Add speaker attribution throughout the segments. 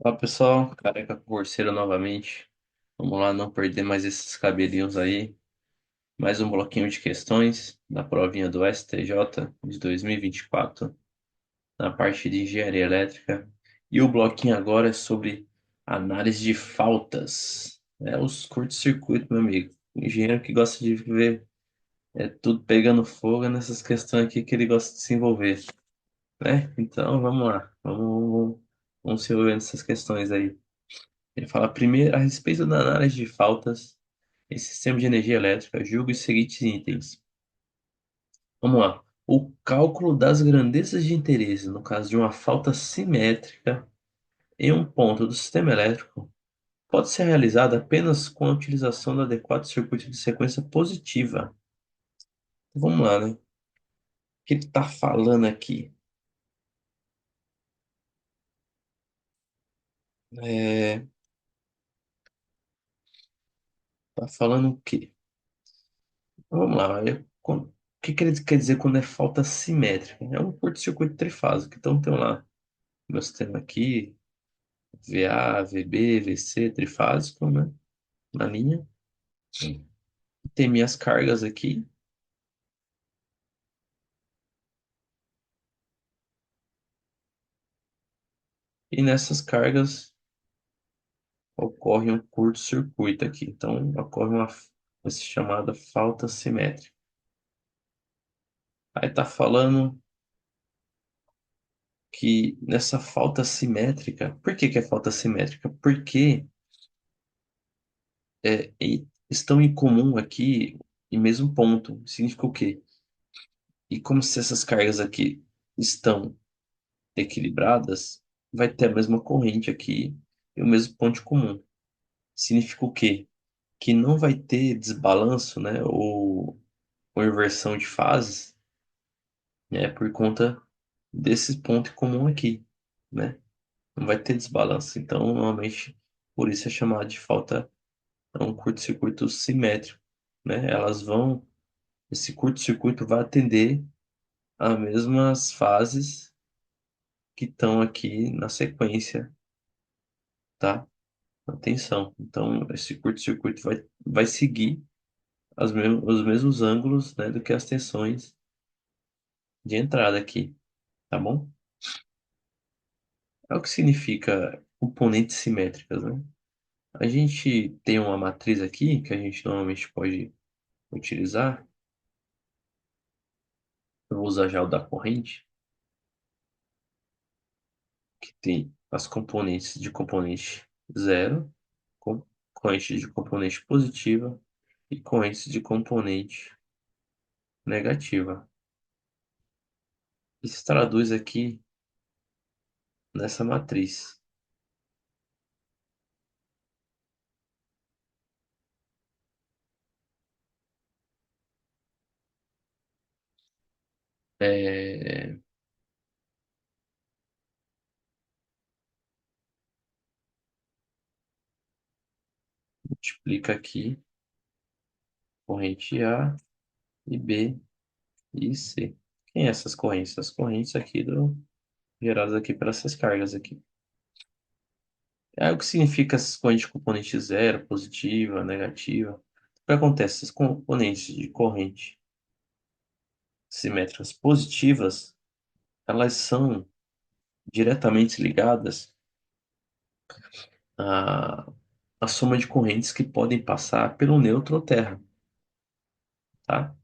Speaker 1: Olá pessoal, careca concurseiro novamente. Vamos lá, não perder mais esses cabelinhos aí. Mais um bloquinho de questões da provinha do STJ de 2024, na parte de engenharia elétrica. E o bloquinho agora é sobre análise de faltas. É os curtos-circuitos, meu amigo. O engenheiro que gosta de ver tudo pegando fogo é nessas questões aqui que ele gosta de se envolver, né? Então vamos lá, vamos se envolver nessas questões aí. Ele fala primeiro a respeito da análise de faltas em sistema de energia elétrica, julgue os seguintes itens. Vamos lá. O cálculo das grandezas de interesse, no caso de uma falta simétrica em um ponto do sistema elétrico, pode ser realizado apenas com a utilização do adequado circuito de sequência positiva. Vamos lá, né? O que ele está falando aqui? É, tá falando o quê? Vamos lá. O que que ele quer dizer quando é falta simétrica? É um curto-circuito trifásico. Então tem lá meu sistema aqui, VA, VB, VC, trifásico, né? Na linha. Tem minhas cargas aqui. E nessas cargas ocorre um curto-circuito aqui. Então ocorre uma chamada falta simétrica. Aí tá falando que nessa falta simétrica, por que que é falta simétrica? Porque estão em comum aqui em mesmo ponto. Significa o quê? E como se essas cargas aqui estão equilibradas, vai ter a mesma corrente aqui e o mesmo ponto comum. Significa o quê? Que não vai ter desbalanço, né, ou inversão de fases, né, por conta desse ponto comum aqui, né? Não vai ter desbalanço. Então, normalmente, por isso é chamado de falta, é um curto-circuito simétrico, né? Esse curto-circuito vai atender as mesmas fases que estão aqui na sequência, tá? Atenção. Então, esse curto-circuito vai seguir os mesmos ângulos, né, do que as tensões de entrada aqui, tá bom? É o que significa componentes simétricas, né? A gente tem uma matriz aqui que a gente normalmente pode utilizar. Eu vou usar já o da corrente, que tem as componentes de componente zero, com- corrente de componente positiva e correntes de componente negativa. Isso traduz aqui nessa matriz. É, multiplica aqui corrente A e B e C. Quem é essas correntes? As correntes aqui geradas aqui por essas cargas aqui. É o que significa essas correntes de componente zero, positiva, negativa. O que acontece? Essas componentes de corrente simétricas positivas, elas são diretamente ligadas à, à soma de correntes que podem passar pelo nêutron terra, tá?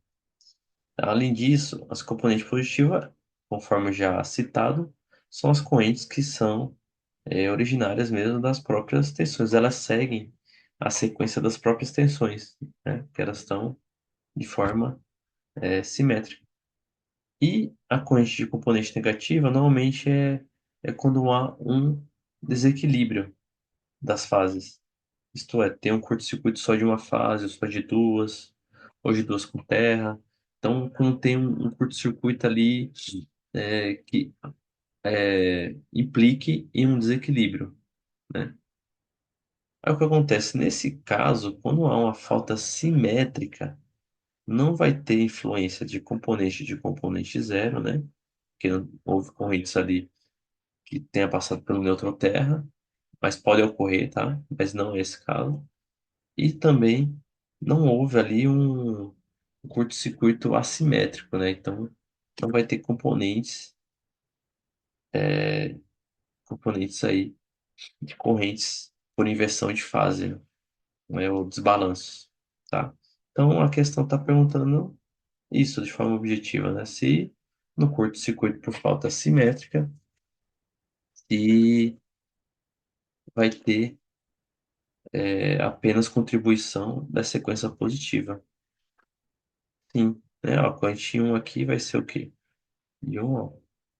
Speaker 1: Além disso, as componentes positivas, conforme já citado, são as correntes que são originárias mesmo das próprias tensões. Elas seguem a sequência das próprias tensões, né? Que elas estão de forma simétrica. E a corrente de componente negativa normalmente é quando há um desequilíbrio das fases. Isto é, tem um curto-circuito só de uma fase, ou só de duas, ou de duas com terra. Então, quando tem um curto-circuito ali que implique em um desequilíbrio, né? Aí o que acontece? Nesse caso, quando há uma falta simétrica, não vai ter influência de componente zero, né? Porque não houve correntes ali que tenha passado pelo nêutron terra, mas pode ocorrer, tá? Mas não é esse caso. E também não houve ali um curto-circuito assimétrico, né? Então, não vai ter componentes aí de correntes por inversão de fase, né? Ou desbalanço, tá? Então, a questão está perguntando isso de forma objetiva, né? Se no curto-circuito por falta assimétrica, se vai ter apenas contribuição da sequência positiva. Sim, né? Ó, a corrente 1 aqui vai ser o quê? De 1, ó.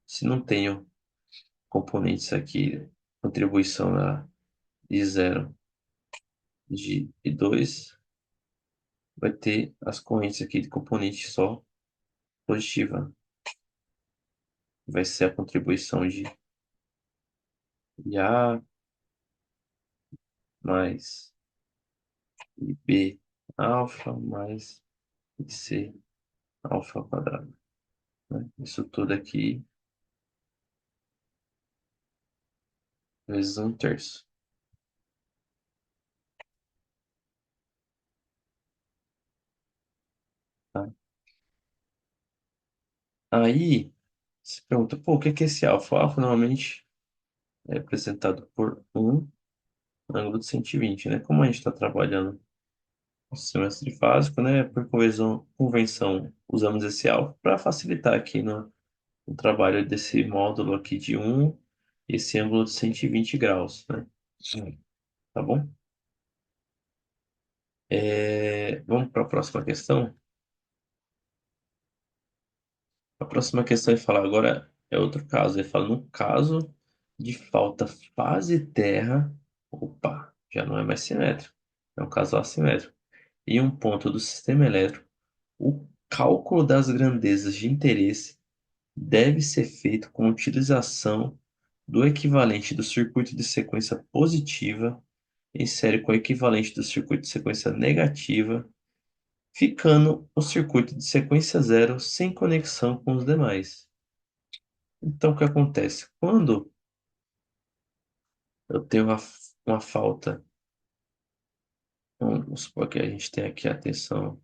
Speaker 1: Se não tenho componentes aqui, contribuição de zero e 2 vai ter as correntes aqui de componente só positiva. Vai ser a contribuição de A mais B alfa mais C alfa ao quadrado, né? Isso tudo aqui vezes 1/3. Tá? Aí, você pergunta, pô, o que é esse alfa? O alfa normalmente é representado por um ângulo de 120, né? Como a gente está trabalhando no sistema trifásico, né? Por convenção, usamos esse alfa para facilitar aqui no trabalho desse módulo aqui de esse ângulo de 120 graus, né? Tá bom? Vamos para a próxima questão. A próxima questão ele fala agora é outro caso. Ele fala no caso de falta fase terra, opa, já não é mais simétrico, é um caso assimétrico. E um ponto do sistema elétrico, o cálculo das grandezas de interesse deve ser feito com utilização do equivalente do circuito de sequência positiva em série com o equivalente do circuito de sequência negativa, ficando o circuito de sequência zero sem conexão com os demais. Então, o que acontece? Quando eu tenho uma falta, vamos supor que a gente tem aqui a tensão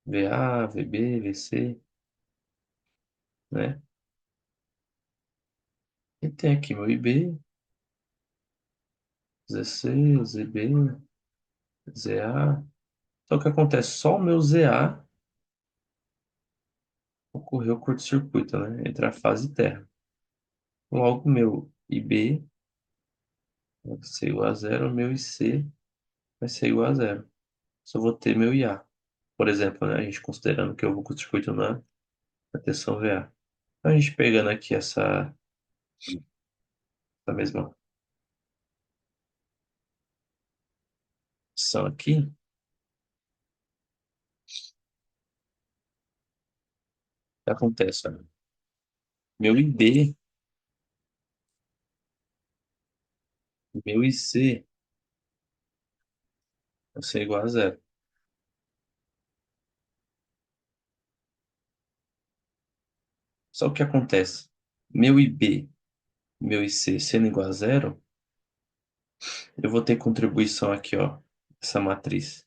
Speaker 1: VA, VB, VC, né? E tem aqui meu IB, ZC, ZB, ZA. Então, o que acontece? Só o meu ZA ocorreu curto-circuito, né? Entre a fase e terra. Logo, meu IB vai ser igual a zero, meu IC vai ser igual a zero. Só vou ter meu IA. Por exemplo, né? A gente considerando que eu vou curto-circuito na tensão VA. Então, a gente pegando aqui essa mesma opção aqui, o que acontece? Olha? Meu IB, meu IC vai ser igual a zero. Só que acontece? Meu IB, meu IC sendo igual a zero, eu vou ter contribuição aqui, ó, essa matriz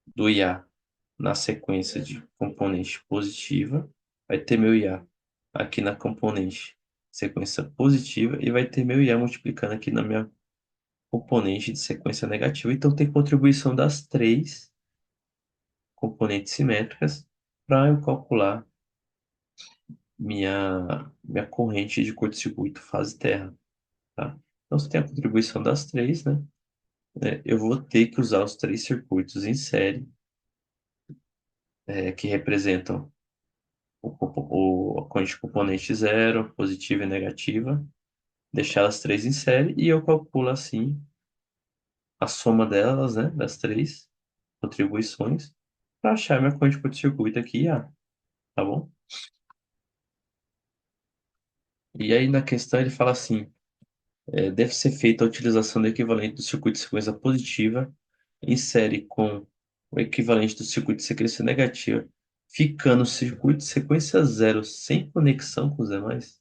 Speaker 1: do IA na sequência de componente positiva, vai ter meu IA aqui na componente sequência positiva e vai ter meu IA multiplicando aqui na minha componente de sequência negativa. Então tem contribuição das três componentes simétricas para eu calcular minha corrente de curto-circuito fase terra, tá? Então, se tem a contribuição das três, né? Eu vou ter que usar os três circuitos em série, que representam a corrente de componente zero, positiva e negativa, deixar as três em série e eu calculo assim a soma delas, né? Das três contribuições para achar minha corrente de curto-circuito aqui, tá bom? E aí na questão ele fala assim, deve ser feita a utilização do equivalente do circuito de sequência positiva em série com o equivalente do circuito de sequência negativa, ficando o circuito de sequência zero sem conexão com os demais.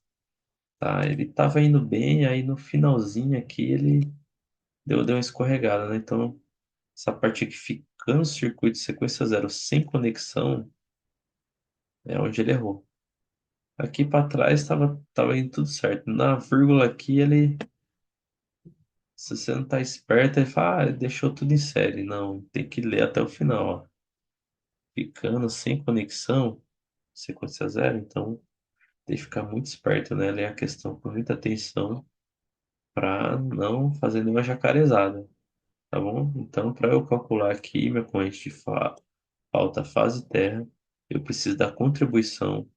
Speaker 1: tá? Ele tava indo bem, aí no finalzinho aqui ele deu uma escorregada, né? Então, essa parte aqui ficando circuito de sequência zero sem conexão é onde ele errou. Aqui para trás tava indo tudo certo. Na vírgula aqui, se você não tá esperto, ele fala, ah, deixou tudo em série. Não, tem que ler até o final, ó. Ficando sem conexão, sequência zero, então tem que ficar muito esperto, né? Ler a questão com muita atenção para não fazer nenhuma jacarezada, tá bom? Então, para eu calcular aqui minha corrente de falta fase terra, eu preciso da contribuição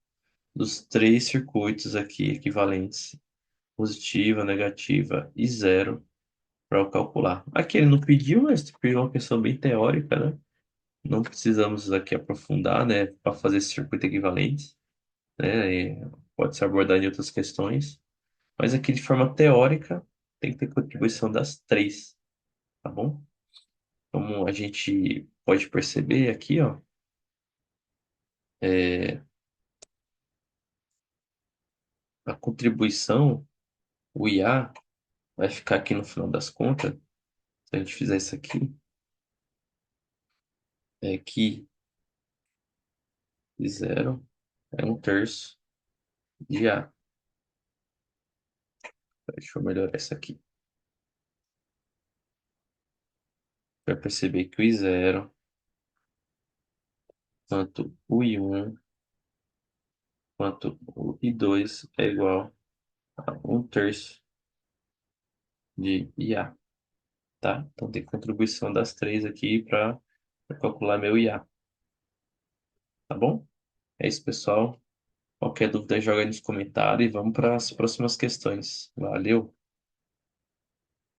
Speaker 1: dos três circuitos aqui equivalentes, positiva, negativa e zero, para eu calcular. Aqui ele não pediu, mas pediu uma questão bem teórica, né? Não precisamos aqui aprofundar, né, para fazer esse circuito equivalente, né? Pode ser abordado em outras questões, mas aqui de forma teórica tem que ter contribuição das três, tá bom? Como a gente pode perceber aqui, ó, é, a contribuição, o IA, vai ficar aqui no final das contas, se a gente fizer isso aqui, é que zero é um terço de A. Deixa eu melhorar isso aqui. Vai perceber que o I zero, tanto o I1 quanto o I2 é igual a um terço de IA, tá? Então tem contribuição das três aqui para calcular meu IA, tá bom? É isso, pessoal. Qualquer dúvida, joga aí nos comentários e vamos para as próximas questões. Valeu!